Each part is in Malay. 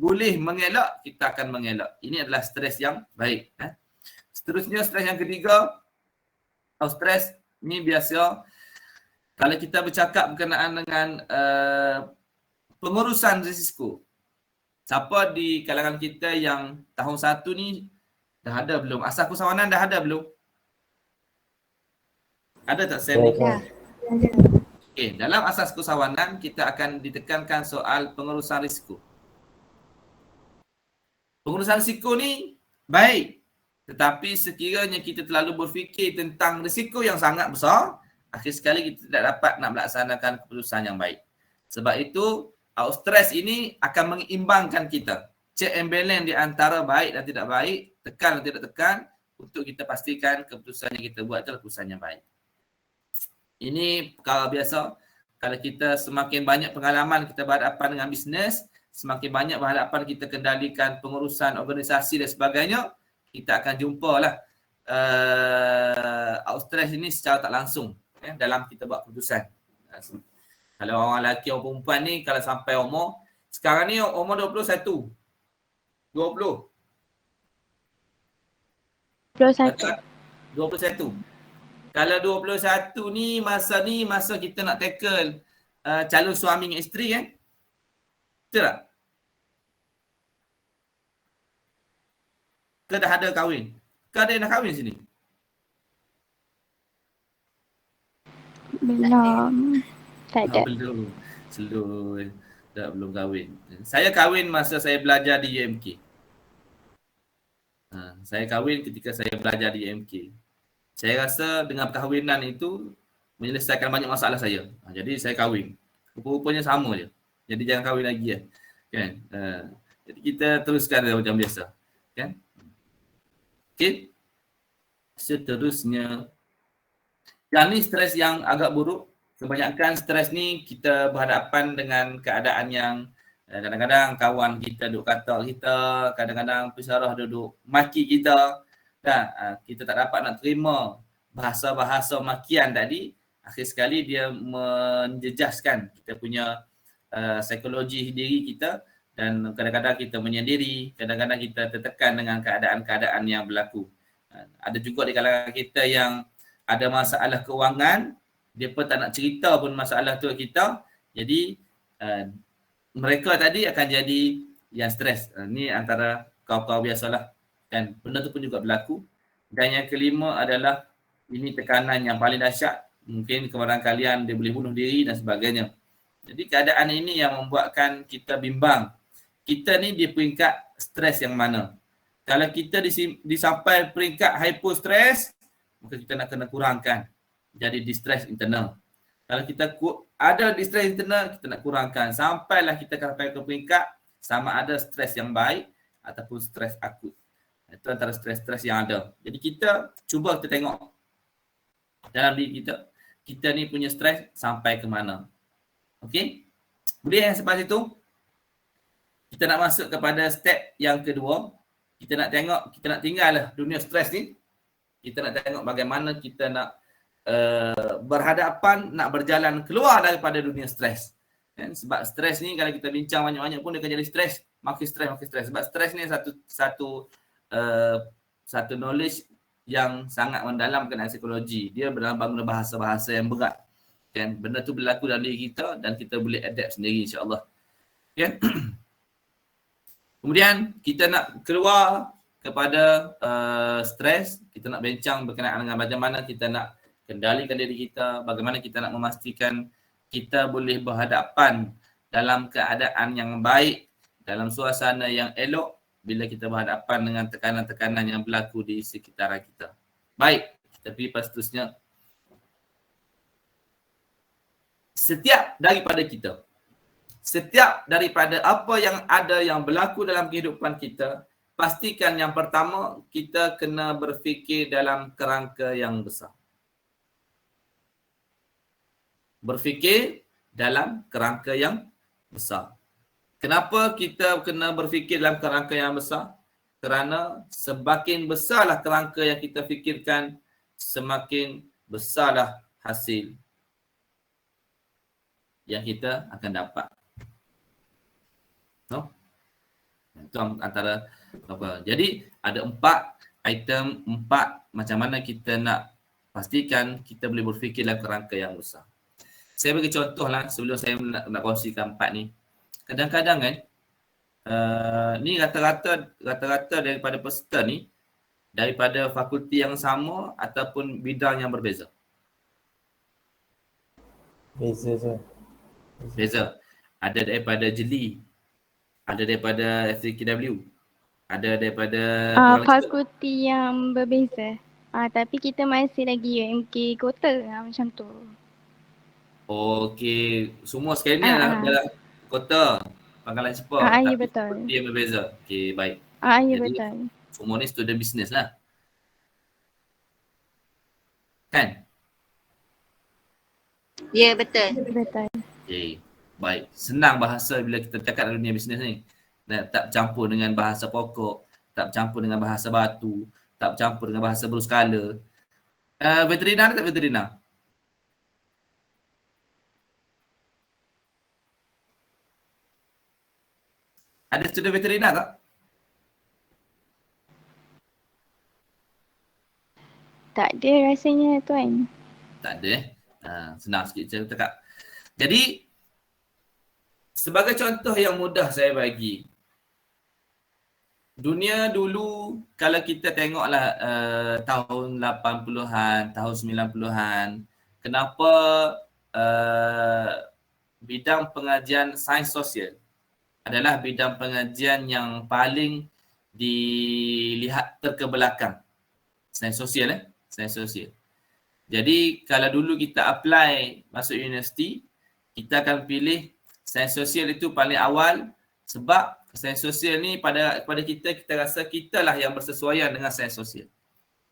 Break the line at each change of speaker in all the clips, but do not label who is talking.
boleh mengelak, kita akan mengelak. Ini adalah stres yang baik. Seterusnya stres yang ketiga, stres ni biasa kalau kita bercakap berkenaan dengan pengurusan risiko. Siapa di kalangan kita yang tahun 1 ni dah ada belum? Asas usahawanan dah ada belum? Ada tak Sam ni?
Dah.
Okey, dalam asas usahawanan kita akan ditekankan soal pengurusan risiko. Pengurusan risiko ni baik. Tetapi sekiranya kita terlalu berfikir tentang risiko yang sangat besar, akhir sekali kita tidak dapat nak melaksanakan keputusan yang baik. Sebab itu, stres ini akan mengimbangkan kita. Check and balance di antara baik dan tidak baik, tekan dan tidak tekan, untuk kita pastikan keputusan yang kita buat adalah keputusan yang baik. Ini perkara biasa. Kalau kita semakin banyak pengalaman kita berhadapan dengan bisnes, semakin banyak berhadapan kita kendalikan pengurusan organisasi dan sebagainya, kita akan jumpalah stres ini secara tak langsung dalam kita buat keputusan. Kalau orang lelaki atau perempuan ni, kalau sampai umur, sekarang ni umur 21. 20. 21. Kalau 21 ni masa kita nak tackle calon suami dengan isteri kan? Betul tak? Ke dah ada kahwin? Ke ada yang dah kahwin sini?
Belum. Tak ada.
Belum. Slow. Tak, belum kahwin. Saya kahwin masa saya belajar di UMK. Saya kahwin ketika saya belajar di UMK. Saya rasa dengan perkahwinan itu menyelesaikan banyak masalah saya. Jadi saya kahwin. Rupa-rupanya sama je. Jadi jangan kahwin lagi ya. Kan? Jadi kita teruskan macam biasa. Kan? Okey. Seterusnya. Yang ni stres yang agak buruk. Kebanyakan stres ni kita berhadapan dengan keadaan yang kadang-kadang kawan kita duduk kata kita, kadang-kadang pesarah duduk maki kita. Kita tak dapat nak terima bahasa-bahasa makian tadi, akhir sekali dia menjejaskan kita punya psikologi diri kita dan kadang-kadang kita menyendiri, kadang-kadang kita tertekan dengan keadaan-keadaan yang berlaku. Ada juga di kalangan kita yang ada masalah keuangan, dia pun tak nak cerita pun masalah tu kita, jadi mereka tadi akan jadi yang stres. Ni antara kau-kau biasalah. Dan benda tu pun juga berlaku. Dan yang kelima adalah ini tekanan yang paling dahsyat. Mungkin kebarang kalian dia boleh bunuh diri dan sebagainya. Jadi keadaan ini yang membuatkan kita bimbang. Kita ni di peringkat stres yang mana? Kalau kita sampai peringkat hypostress, maka kita nak kena kurangkan. Jadi distress internal. Kalau kita ada distress internal, kita nak kurangkan. Sampailah kita sampai ke peringkat sama ada stres yang baik ataupun stres akut. Itu antara stres-stres yang ada. Jadi kita cuba kita tengok dalam diri kita, kita ni punya stres sampai ke mana. Okey? Boleh yang selepas itu, kita nak masuk kepada step yang kedua. Kita nak tengok, kita nak tinggal lah dunia stres ni. Kita nak tengok bagaimana kita nak berhadapan, nak berjalan keluar daripada dunia stres. Kan? Sebab stres ni kalau kita bincang banyak-banyak pun dia akan jadi stres. Makin stres. Sebab stres ni satu knowledge yang sangat mendalam mengenai psikologi. Dia dalam bangun bahasa-bahasa yang berat. Kan? Benda tu berlaku dalam diri kita dan kita boleh adapt sendiri insya-Allah. Kan? Kemudian kita nak keluar kepada stres, kita nak bincang berkenaan dengan bagaimana kita nak kendalikan diri kita, bagaimana kita nak memastikan kita boleh berhadapan dalam keadaan yang baik, dalam suasana yang elok bila kita berhadapan dengan tekanan-tekanan yang berlaku di sekitaran kita. Baik, kita pergi pada seterusnya. Setiap daripada apa yang ada yang berlaku dalam kehidupan kita, pastikan yang pertama kita kena berfikir dalam kerangka yang besar. Berfikir dalam kerangka yang besar. Kenapa kita kena berfikir dalam kerangka yang besar? Kerana semakin besarlah kerangka yang kita fikirkan, semakin besarlah hasil yang kita akan dapat. No? Itu antara apa. Jadi ada 4 item, 4 macam mana kita nak pastikan kita boleh berfikir dalam kerangka yang besar. Saya bagi contoh lah sebelum saya nak kongsikan 4 ni. Kadang-kadang kan, ni rata-rata daripada peserta ni daripada fakulti yang sama ataupun bidang yang berbeza.
Beza je.
Beza. Ada daripada jeli, ada daripada FCKW, ada daripada
Fakulti yang berbeza. Tapi kita masih lagi UMK Kota macam tu.
Okey, semua sekali ni
Ah,
adalah kota Pangkalan Cepa.
ya
Tapi
betul.
fakulti yang berbeza. Okey, baik.
Ya
Jadi
betul.
semua ni student business lah. Kan?
Ya, betul.
Betul.
Okey, baik. Senang bahasa bila kita cakap dalam dunia bisnes ni. Tak bercampur dengan bahasa pokok, tak bercampur dengan bahasa batu, tak bercampur dengan bahasa berskala. Veterinar tak veterinar? Ada student veterinar tak?
Tak ada rasanya tuan.
Tak ada senang sikit saya cakap. Jadi sebagai contoh yang mudah saya bagi, dunia dulu kalau kita tengoklah tahun 80-an, tahun 90-an, kenapa bidang pengajian sains sosial adalah bidang pengajian yang paling dilihat terkebelakang. Sains sosial sains sosial. Jadi kalau dulu kita apply masuk universiti, kita akan pilih sains sosial itu paling awal sebab sains sosial ni pada kita rasa kitalah yang bersesuaian dengan sains sosial.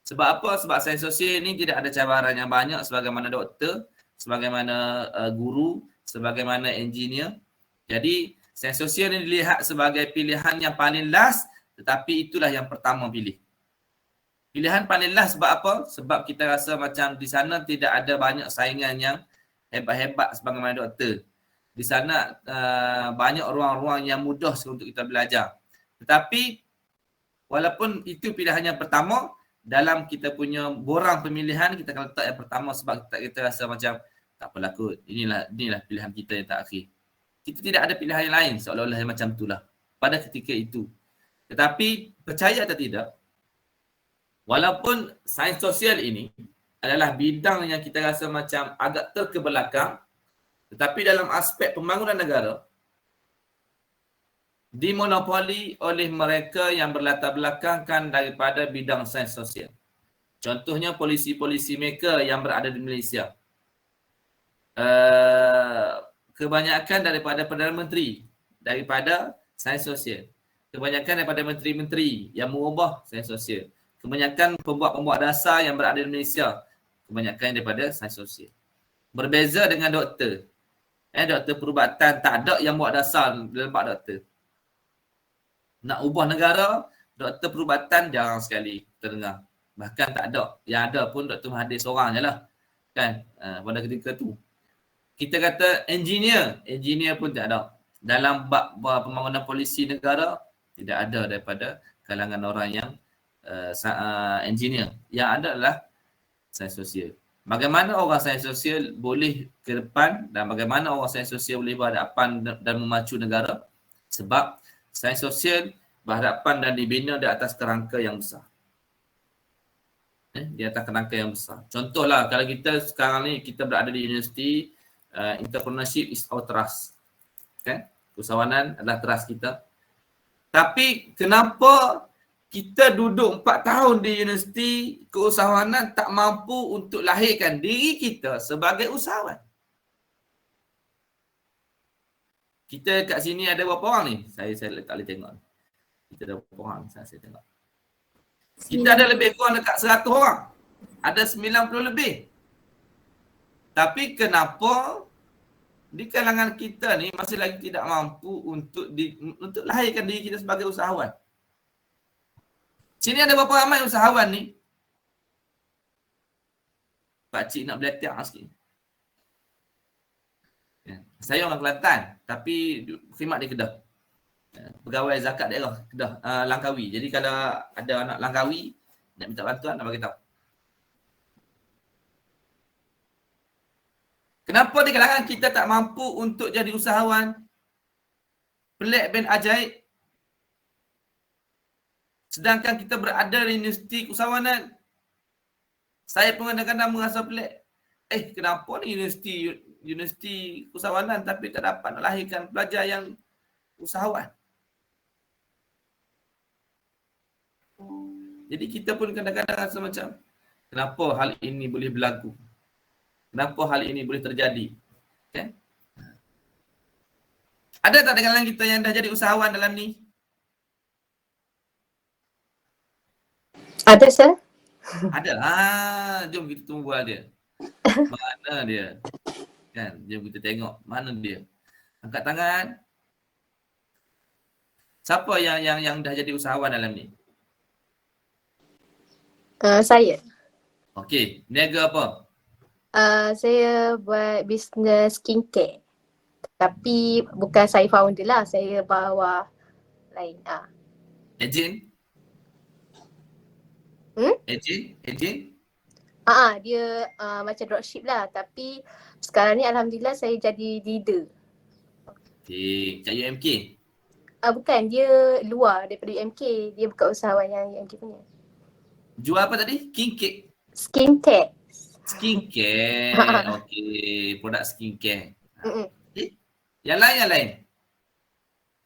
Sebab apa? Sebab sains sosial ni tidak ada cabaran yang banyak sebagaimana doktor, sebagaimana guru, sebagaimana engineer. Jadi sains sosial ni dilihat sebagai pilihan yang paling last, tetapi itulah yang pertama pilih. Pilihan paling last sebab apa? Sebab kita rasa macam di sana tidak ada banyak saingan yang hebat-hebat sebagaimana doktor. Di sana banyak ruang-ruang yang mudah untuk kita belajar. Tetapi walaupun itu pilihan yang pertama, dalam kita punya borang pemilihan kita akan letak yang pertama sebab kita rasa macam tak apalah kot, inilah pilihan kita yang tak akhir. Kita tidak ada pilihan yang lain seolah-olah macam itulah pada ketika itu. Tetapi percaya atau tidak, walaupun sains sosial ini adalah bidang yang kita rasa macam agak terkebelakang, tetapi dalam aspek pembangunan negara, dimonopoli oleh mereka yang berlatar belakangkan daripada bidang sains sosial. Contohnya polisi-polisi mereka yang berada di Malaysia. Kebanyakan daripada Perdana Menteri, daripada sains sosial. Kebanyakan daripada menteri-menteri yang mengubah sains sosial. Kebanyakan pembuat-pembuat dasar yang berada di Malaysia, kebanyakan daripada sains sosial. Berbeza dengan doktor. Doktor perubatan tak ada yang buat dasar dalam bab doktor. Nak ubah negara, doktor perubatan jarang sekali terdengar. Bahkan tak ada. Yang ada pun Dr. Mahathir seorang je lah. Kan? Pada ketika tu. Kita kata engineer pun tak ada. Dalam bab pembangunan polisi negara, tidak ada daripada kalangan orang yang engineer. Yang ada adalah sains sosial. Bagaimana orang sains sosial boleh ke depan dan bagaimana orang sains sosial boleh berhadapan dan memacu negara? Sebab sains sosial berhadapan dan dibina di atas kerangka yang besar. Di atas kerangka yang besar. Contohlah kalau kita sekarang ni kita berada di universiti, entrepreneurship is our trust. Kan? Usahawanan adalah trust kita. Tapi kenapa kita duduk 4 tahun di universiti keusahawanan tak mampu untuk lahirkan diri kita sebagai usahawan? Kita kat sini ada berapa orang ni? Saya tak boleh tengok. Kita ada berapa orang? Saya tengok. Kita ada lebih kurang dekat 100 orang. Ada 90 lebih. Tapi kenapa di kalangan kita ni masih lagi tidak mampu untuk lahirkan diri kita sebagai usahawan? Sini ada berapa ramai usahawan ni? Pakcik nak beletak sikit. Saya orang Kelantan tapi khidmat di Kedah. pegawai zakat daerah Kedah, Langkawi. Jadi kalau ada anak Langkawi nak minta bantuan, nak bagi tahu. Kenapa di kalangan kita tak mampu untuk jadi usahawan? Pelik bin ajaib. Sedangkan kita berada di universiti usahawanan. Saya pun kadang-kadang merasa pelik. Kenapa ni universiti usahawanan tapi tak dapat melahirkan pelajar yang usahawan? Jadi kita pun kadang-kadang rasa macam, kenapa hal ini boleh berlaku? Kenapa hal ini boleh terjadi? Okay? Ada tak di kalangan kita yang dah jadi usahawan dalam ni?
Ada, Sir.
Ada. Jom kita tunggu dia. Mana dia? Kan, jom kita tengok mana dia. Angkat tangan. Siapa yang dah jadi usahawan dalam ni?
Saya.
Okey, niaga apa?
Saya buat bisnes skincare. Tapi bukan saya founder lah, saya bawah lain.
Ejen? Ejen?
Dia macam dropship lah. Tapi sekarang ni alhamdulillah saya jadi leader.
Okey, kat UMK?
Bukan, dia luar daripada UMK. Dia bukan usahawan yang UMK punya.
Jual apa tadi? Skincare?
Skincare.
Okey, produk skincare.
Mm-mm.
Yang lain?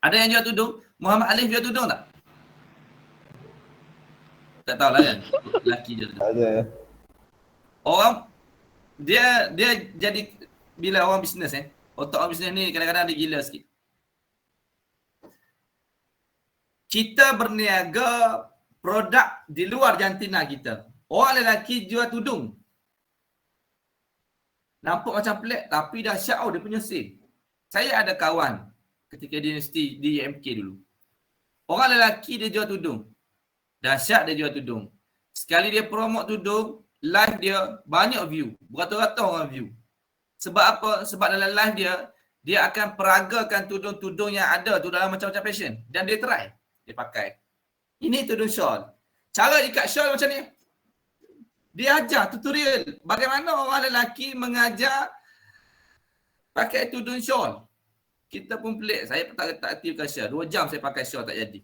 Ada yang jual tudung? Muhammad Alif jual tudung tak? Tak tahulah kan. Lelaki je.
Ada.
Orang dia jadi bila orang bisnes otak orang bisnes ni kadang-kadang dia gila sikit. Kita berniaga produk di luar jantina kita. Orang lelaki jual tudung. Nampak macam pelik tapi dahsyat dia punya sale. Saya ada kawan ketika di universiti di UMK dulu. Orang lelaki dia jual tudung. Dahsyat dia jual tudung. Sekali dia promote tudung, live dia banyak view. Beratus-ratus orang view. Sebab apa? Sebab dalam live dia akan peragakan tudung-tudung yang ada tu dalam macam-macam fashion. Dan dia try. Dia pakai. Ini tudung shawl. Cara ikat shawl macam ni. Dia ajar tutorial. Bagaimana orang lelaki mengajar pakai tudung shawl. Kita pun pelik. Saya pun tak aktifkan shawl. 2 jam saya pakai shawl tak jadi.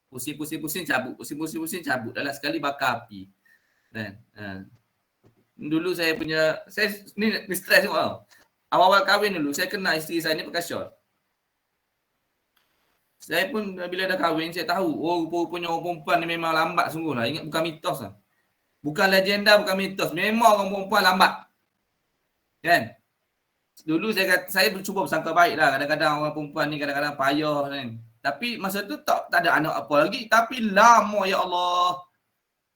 Pusing-pusing cabut. Pusing-pusing cabut. Dalam sekali bakar api. Kan? Dulu saya punya, ni stres tengok tau. Awal-awal kahwin dulu, saya kenal isteri saya ni pakai shawl. Saya pun bila dah kahwin, saya tahu, rupa-rupanya orang perempuan ni memang lambat sungguh lah. Ingat bukan mitos lah. Bukan legenda, bukan mitos. Memang orang perempuan lambat. Kan? Dulu saya cuba bersangka baik lah. Kadang-kadang orang perempuan ni kadang-kadang payah kan. Tapi masa tu tak ada anak apa lagi. Tapi lama ya Allah.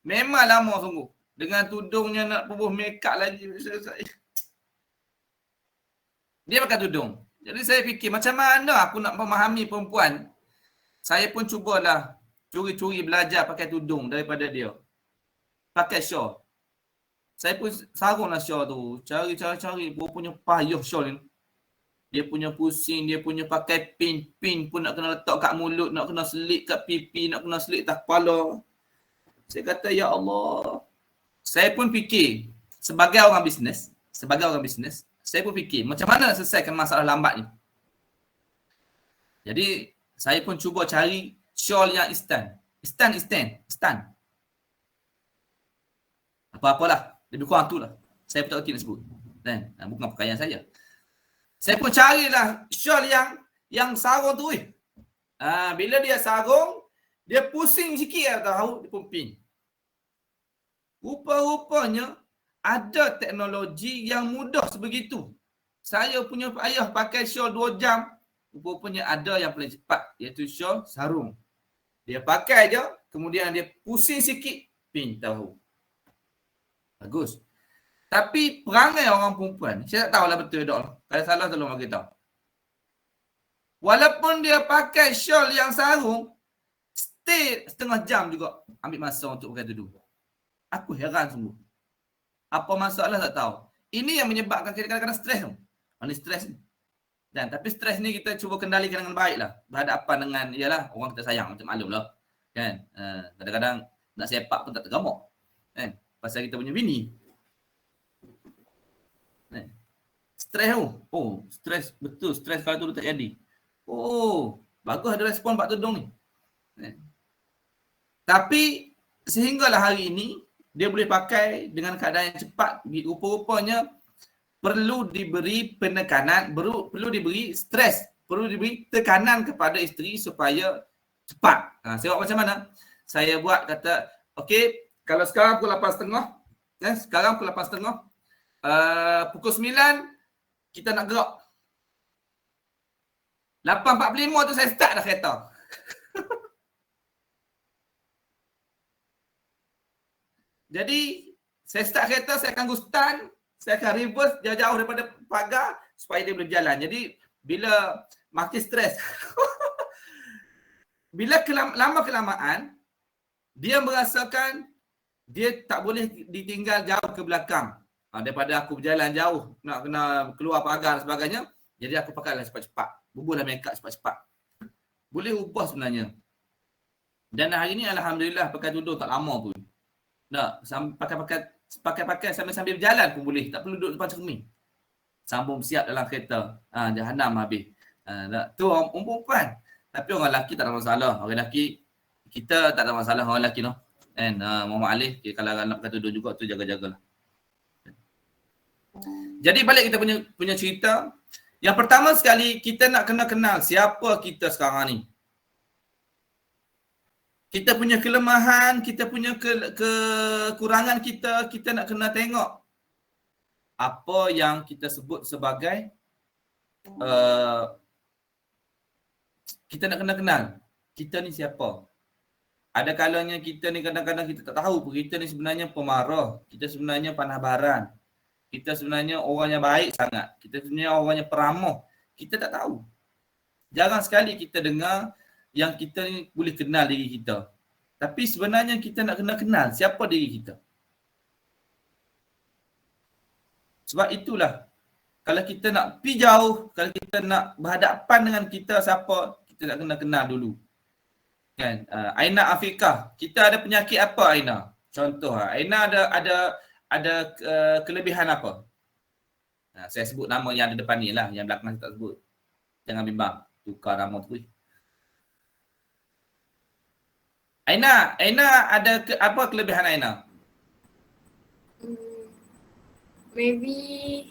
Memang lama sungguh. Dengan tudungnya nak pubuh make up lagi. Dia pakai tudung. Jadi saya fikir macam mana aku nak memahami perempuan. Saya pun cubalah curi-curi belajar pakai tudung daripada dia. Pakai shawl. Saya pun sarunglah shawl tu. Cari. Punya payah shawl ni. Dia punya pusing, dia punya pakai pin. Pin pun nak kena letak kat mulut, nak kena selit kat pipi, nak kena selit atas kepala. Saya kata, ya Allah. Saya pun fikir, sebagai orang bisnes, saya pun fikir, macam mana selesaikan masalah lambat ni. Jadi, saya pun cuba cari shawl yang instan. Instan. Apa-apalah. Lebih kurang tu lah. Saya pun tak kerti nak sebut. Dan bukan pakaian saya. Saya pun carilah shawl yang sarung tu. Bila dia sarung, dia pusing sikit tahu, dia pun pin. Rupa-rupanya ada teknologi yang mudah sebegitu. Saya punya ayah pakai shawl 2 jam. Rupanya ada yang paling cepat, iaitu shawl sarung. Dia pakai je, kemudian dia pusing sikit, pin tahu. Bagus. Tapi perangai orang perempuan, saya tak tahulah betul tak. Kalau salah tolong bagi tahu. Walaupun dia pakai shawl yang sarung, stay setengah jam juga ambil masa untuk pakai tudung. Aku heran sungguh. Apa masalah tak tahu. Ini yang menyebabkan kita kadang-kadang stres tu. Mana stres ni? Dan tapi stres ni kita cuba kendalikan dengan baik lah. Berhadapan dengan, ialah orang kita sayang, macam maklum lah. Kan? Kadang-kadang nak sepak pun tak tergamuk. Kan? Pasal kita punya bini. Kan? Stres tu. Oh, stres. Betul, stres kalau tu tak jadi. Oh, bagus ada respon Pak Tudung ni. Kan? Tapi sehinggalah hari ini, dia boleh pakai dengan keadaan yang cepat. Rupa-rupanya perlu diberi penekanan, perlu diberi stres, perlu diberi tekanan kepada isteri supaya cepat. Saya buat macam mana? Saya buat kata, okey, kalau sekarang pukul 8.30, sekarang pukul 8.30, pukul 9 kita nak gerak. 8.45 tu saya start dah kereta. Jadi, saya start kereta, saya akan go stand, saya akan reverse jauh-jauh daripada pagar supaya dia boleh berjalan. Jadi, bila makin stres, bila lama kelamaan, dia merasakan dia tak boleh ditinggal jauh ke belakang. Daripada aku berjalan jauh, nak kena keluar pagar dan sebagainya, jadi aku pakailah cepat-cepat. Bubuhlah make up cepat-cepat. Boleh ubah sebenarnya. Dan hari ni Alhamdulillah pakai tudung tak lama pun. Nak pakai sambil berjalan pun boleh. Tak perlu duduk depan cermin. Sambung siap dalam kereta. Jahanam habis. Tu orang perempuan. Tapi orang lelaki tak ada masalah. Orang lelaki, kita tak ada masalah orang lelaki no. And Muhammad Alif, kalau nak pakai tudung juga tu jaga-jagalah. Jadi balik kita punya cerita. Yang pertama sekali, kita nak kena kenal siapa kita sekarang ni. Kita punya kelemahan, kita punya kekurangan kita nak kena tengok apa yang kita sebut sebagai kita nak kena kenal kita ni siapa. Ada kalanya kita ni kadang-kadang kita tak tahu pun kita ni sebenarnya pemarah, kita sebenarnya panah baran, kita sebenarnya orang yang baik sangat, kita sebenarnya orang yang peramuh, kita tak tahu. Jarang sekali kita dengar yang kita ni boleh kenal diri kita. Tapi sebenarnya kita nak kena kenal siapa diri kita. Sebab itulah, kalau kita nak pergi jauh, kalau kita nak berhadapan dengan kita siapa, kita nak kena kenal dulu. Kan? Aina Afiqah, kita ada penyakit apa Aina? Contoh, Aina ada kelebihan apa? Saya sebut nama yang ada depan ni lah, yang belakang saya tak sebut. Jangan bimbang, tukar nama tu. Aina ada apa kelebihan Aina?
Maybe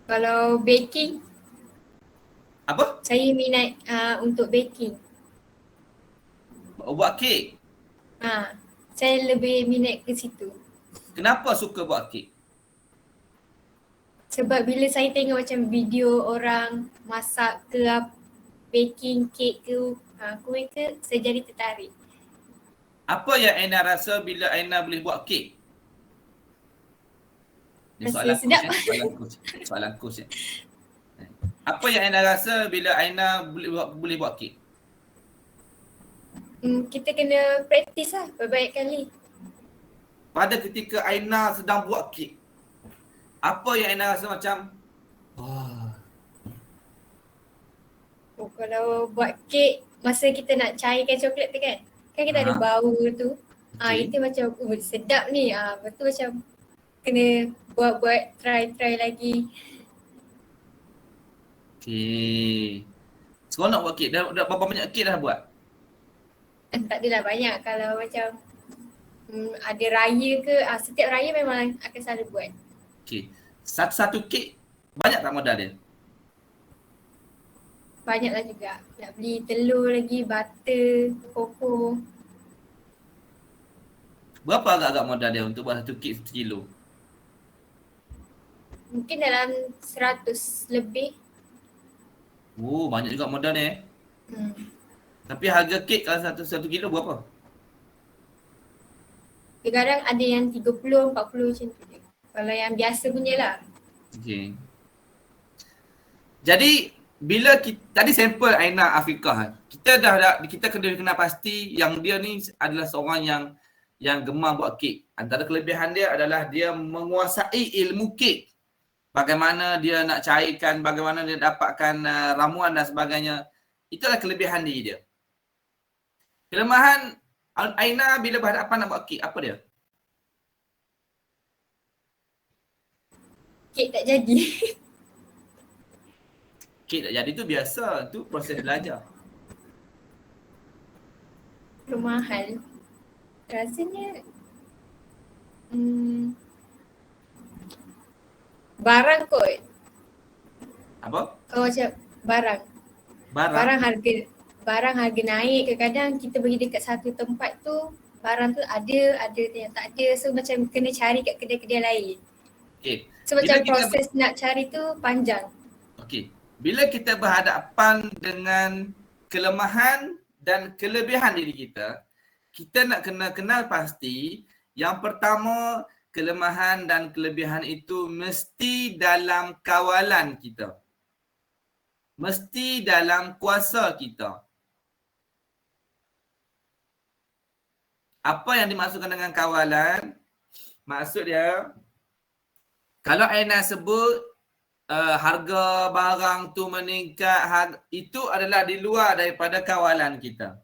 kalau baking.
Apa?
Saya minat untuk baking.
Buat kek.
Saya lebih minat ke situ.
Kenapa suka buat kek?
Sebab bila saya tengok macam video orang masak ke baking kek ke kuih ke, saya jadi tertarik.
Apa yang Aina rasa bila Aina boleh buat kek? Ini
Rasa sedap.
Soalan kos. Apa yang Aina rasa bila Aina boleh buat kek?
Kita kena praktis lah berbanyak kali.
Pada ketika Aina sedang buat kek, apa yang Aina rasa macam
Kalau buat kek, masa kita nak cairkan coklat tu kan kita ada bau tu.
Okay.
Itu macam sedap ni. Betul macam kena buat try lagi.
Okay. Sekarang nak buat kek, dah berapa banyak kek dah buat?
Tak adalah banyak. Kalau macam ada raya ke, setiap raya memang akan selalu buat.
Okay. Satu-satu kek, banyak tak modal dia?
Banyaklah juga. Nak beli telur lagi, butter, koko.
Berapa agak-agak modal dia untuk buat satu kek 1 kilo?
Mungkin dalam 100 lebih.
Oh, banyak juga modal dia Tapi harga kek kalau 1 kilo berapa?
Kadang ada yang 30, 40 macam tu je. Kalau yang biasa punya lah.
Okay. Jadi bila tadi sampel Aina Afiqah, kita kena pasti yang dia ni adalah seorang yang gemar buat kek. Antara kelebihan dia adalah dia menguasai ilmu kek. bagaimana dia nak cairkan, bagaimana dia dapatkan ramuan dan sebagainya. Itulah kelebihan diri dia. Kelemahan Aina bila berhadapan nak buat kek, apa dia?
Kek tak jadi.
Kek tak jadi tu biasa, tu proses belajar.
Mahal. Rasanya barang kot.
Apa?
Kalau macam barang harga naik, kadang-kadang kita pergi dekat satu tempat tu barang tu ada yang tak ada, so macam kena cari kat kedai-kedai lain.
Okey.
So macam proses nak cari tu panjang.
Okey. Bila kita berhadapan dengan kelemahan dan kelebihan diri kita, kita nak kena kenal pasti yang pertama, kelemahan dan kelebihan itu mesti dalam kawalan kita. Mesti dalam kuasa kita. Apa yang dimaksudkan dengan kawalan? Maksud dia, kalau Aina sebut harga barang tu meningkat, itu adalah di luar daripada kawalan kita.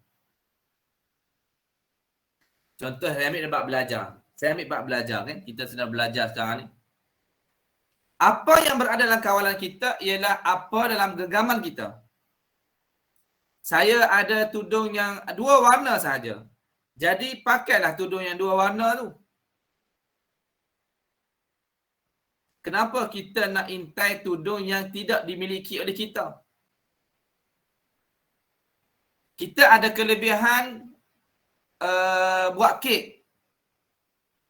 Contoh saya ambil bab belajar. Saya ambil bab belajar kan. Kita sedang belajar sekarang ni. Apa yang berada dalam kawalan kita ialah apa dalam genggaman kita. Saya ada tudung yang 2 warna sahaja. Jadi pakailah tudung yang 2 warna tu. Kenapa kita nak intai tudung yang tidak dimiliki oleh kita? Kita ada kelebihan buat kek.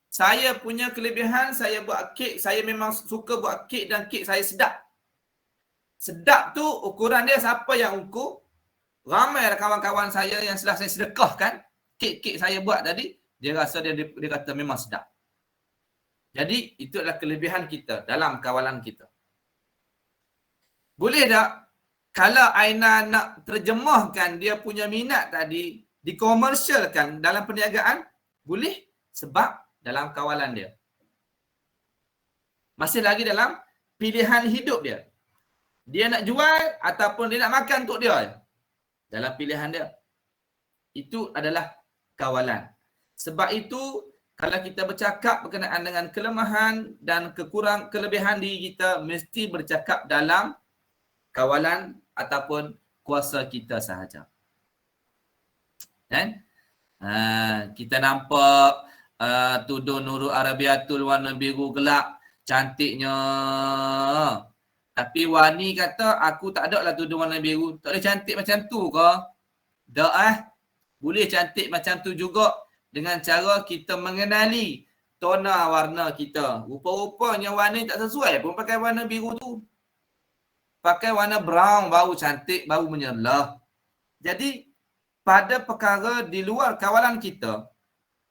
Saya punya kelebihan, saya buat kek, saya memang suka buat kek dan kek saya sedap. Sedap tu ukuran dia siapa yang ukur? Ramai kawan-kawan saya yang setelah saya sedekahkan kek-kek saya buat tadi, dia rasa dia kata memang sedap. Jadi itu adalah kelebihan kita dalam kawalan kita. Boleh tak kalau Aina nak terjemahkan dia punya minat tadi dikomersialkan dalam perniagaan? Boleh, sebab dalam kawalan dia. Masih lagi dalam pilihan hidup dia. Dia nak jual ataupun dia nak makan untuk dia. Dalam pilihan dia. Itu adalah kawalan. Sebab itu kalau kita bercakap berkenaan dengan kelemahan dan kelebihan diri kita, mesti bercakap dalam kawalan ataupun kuasa kita sahaja. Kan? Kita nampak tudung Nurul Arabiatul warna biru gelap, cantiknya. Tapi Wani kata, aku tak ada lah tudung warna biru. Tak boleh cantik macam tu ke? Tak Boleh cantik macam tu juga dengan cara kita mengenali tona warna kita. Rupa-rupanya warna tak sesuai pun pakai warna biru tu. Pakai warna brown baru cantik, baru menyerlah. Jadi, pada perkara di luar kawalan kita,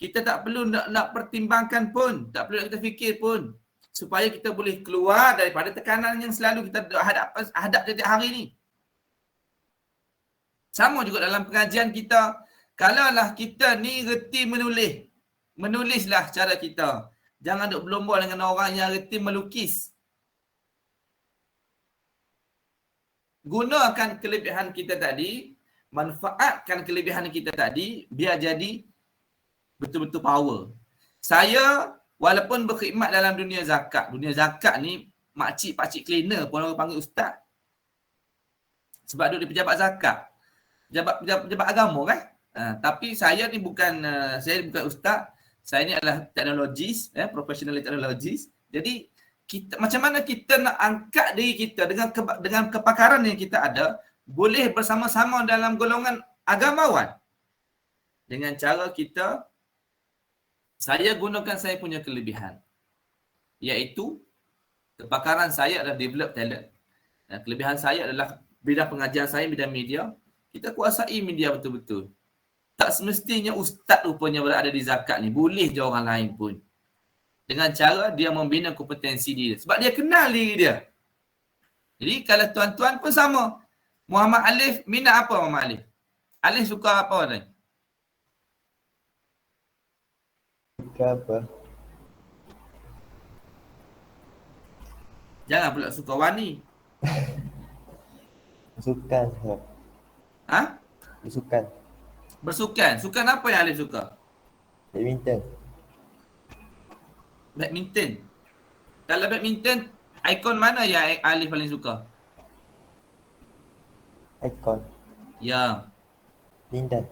kita tak perlu nak pertimbangkan pun. Tak perlu nak kita fikir pun. Supaya kita boleh keluar daripada tekanan yang selalu kita hadap setiap hari ni. Sama juga dalam pengajian kita. Kalaulah kita ni reti menulis. Menulislah cara kita. Jangan duk berlomba dengan orang yang reti melukis. Gunakan kelebihan kita tadi. Manfaatkan kelebihan kita tadi. Biar jadi betul-betul power. Saya walaupun berkhidmat dalam dunia zakat. Dunia zakat ni makcik-pakcik cleaner pun orang panggil ustaz. Sebab duduk di pejabat zakat. Pejabat agama kan. Tapi saya ni bukan ustaz. Saya ni adalah teknologis, professional teknologis. Jadi kita, macam mana kita nak angkat diri kita dengan kepakaran yang kita ada, boleh bersama-sama dalam golongan agamawan. Dengan cara kita, saya gunakan saya punya kelebihan. Iaitu, kepakaran saya adalah develop talent. Dan kelebihan saya adalah bidang pengajian saya, bidang media. Kita kuasai media betul-betul. Tak semestinya ustaz rupanya berada di zakat ni. Boleh je orang lain pun. Dengan cara dia membina kompetensi dia. Sebab dia kenal diri dia. Jadi kalau tuan-tuan pun sama. Muhammad Alif, minat apa Muhammad Alif? Alif suka apa ni?
Suka apa?
Jangan pula suka wani.
Bersukan.
Ha?
Bersukan.
Bersukan. Sukan apa yang Alif suka?
Badminton.
Badminton. Kalau badminton, ikon mana yang Alif paling suka?
Icon.
Ya,
Lindan.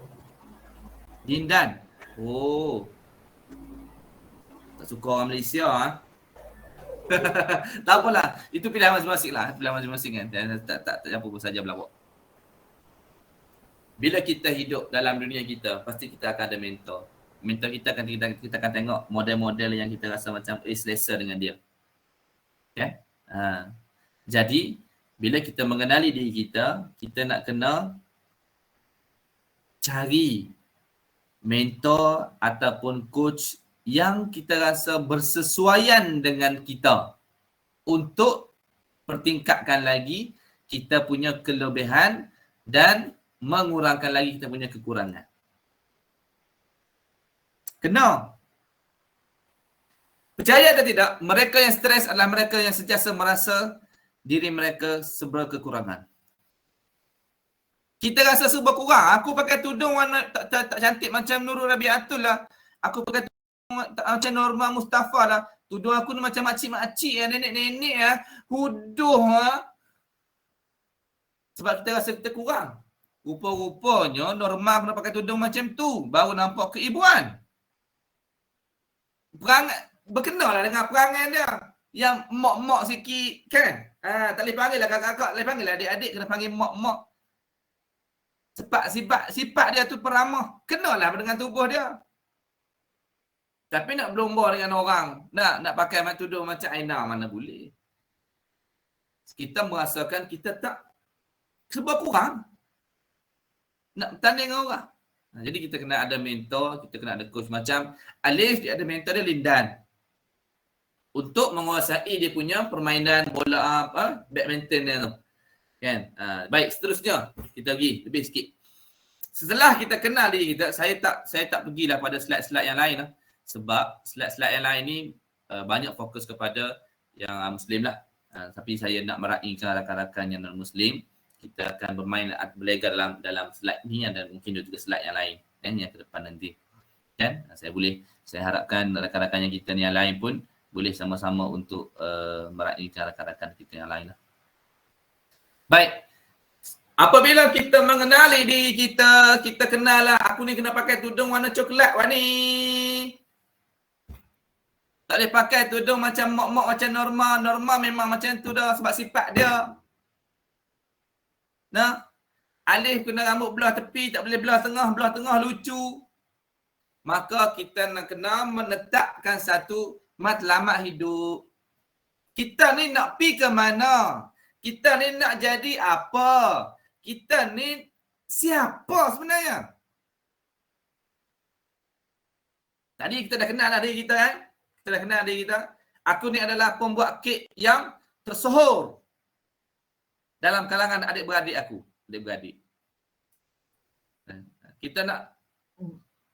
Dindan. Oh. Tak suka orang Malaysia Tak apalah. Itu pilihan masing-masing lah. Pilihan masing-masing kan. Tak campur saja berlawak. Bila kita hidup dalam dunia kita, pasti kita akan ada mentor. Mentor kita akan tengok model-model yang kita rasa macam selesa dengan dia. Okay? Jadi, bila kita mengenali diri kita, kita nak kena cari mentor ataupun coach yang kita rasa bersesuaian dengan kita untuk pertingkatkan lagi kita punya kelebihan dan mengurangkan lagi kita punya kekurangan. Kena. Percaya atau tidak, mereka yang stres adalah mereka yang sentiasa merasa diri mereka serba kekurangan. Kita rasa serba kurang. Aku pakai tudung warna tak cantik macam Nurul Rabiatul lah. Aku pakai tudung macam Norma Mustafa lah. Tudung aku ni macam makcik-makcik, nenek-nenek, huduh. Sebab kita rasa kita kurang. Rupa-rupanya Norma kena pakai tudung macam tu. Baru nampak keibuan. Berkenalah dengan perangai dia. Yang mak-mak sikit kan. Tak boleh panggil lah kakak-kakak. Tak boleh panggil lah adik-adik. Kena panggil mak-mak. Sifat dia tu peramah. Kenalah dengan tubuh dia. Tapi nak berlumba dengan orang. Nak pakai tudung macam Aina mana boleh. Kita merasakan kita tak serba kurang. Nak bertanding dengan orang. Jadi kita kena ada mentor. Kita kena ada coach. Macam Alif dia ada mentor dia Lindan. Untuk menguasai dia punya permainan bola badminton dia tu. Kan? Baik, seterusnya kita pergi lebih sikit. Setelah kita kenal diri kita, saya tak pergilah pada slide-slide yang lain lah. Sebab slide-slide yang lain ni banyak fokus kepada yang Muslim lah. Tapi saya nak meraihkan rakan-rakan yang non-Muslim. Kita akan berlega dalam slide ni dan mungkin juga slide yang lain kan, yang ke depan nanti. Kan? Saya harapkan rakan-rakan yang kita ni yang lain pun boleh sama-sama untuk meraihkan rakan-rakan kita yang lain lah. Baik. Apabila kita mengenali diri kita, kita kenal lah, aku ni kena pakai tudung warna coklat Wani. Tak boleh pakai tudung macam mak-mak macam Norma. Norma memang macam tu dah sebab sifat dia. Nah, Alif kena rambut belah tepi, tak boleh belah tengah lucu. Maka kita nak kena menetapkan satu matlamat hidup. Kita ni nak pi ke mana? Kita ni nak jadi apa? Kita ni siapa sebenarnya? Tadi kita dah kenal lah diri kita kan? Kita dah kenal diri kita. Aku ni adalah pembuat kek yang tersohor dalam kalangan adik-beradik aku. Adik-beradik. Kita nak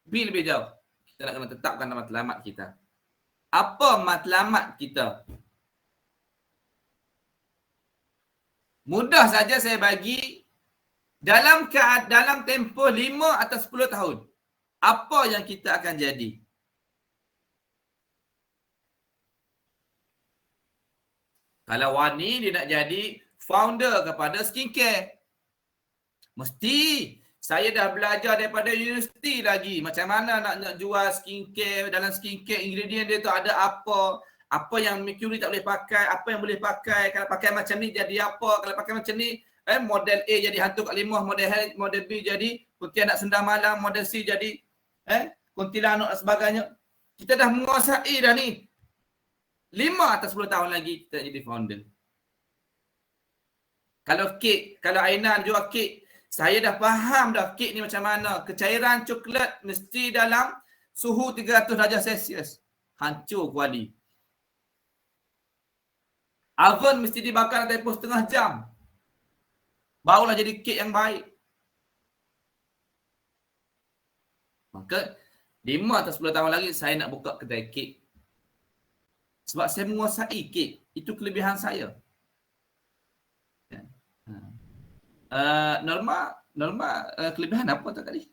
pergi lebih jauh. Kita nak kena tetapkan matlamat kita. Apa matlamat kita? Mudah saja saya bagi dalam tempoh 5 atau 10 tahun. Apa yang kita akan jadi? Kalau Wani dia nak jadi founder kepada skincare. Mesti saya dah belajar daripada universiti lagi. Macam mana nak jual skincare. Dalam skincare ingredient dia tu ada apa. Apa yang Mercury tak boleh pakai, apa yang boleh pakai. Kalau pakai macam ni jadi apa, kalau pakai macam ni model A jadi hantu kat limah, model B jadi kuntilanak sendang malam, model C jadi kuntilanak dan sebagainya. Kita dah menguasai dah ni. 5 atau 10 tahun lagi kita jadi founder. Kalau kek, kalau Aina jual kek, saya dah faham dah kek ni macam mana. Kecairan coklat mesti dalam suhu 300 darjah Celsius. Hancur kuali. Oven mesti dibakar tempoh setengah jam. Barulah jadi kek yang baik. Maka 5 atau 10 tahun lagi saya nak buka kedai kek. Sebab saya menguasai kek. Itu kelebihan saya. Norma kelebihan apa tak tadi?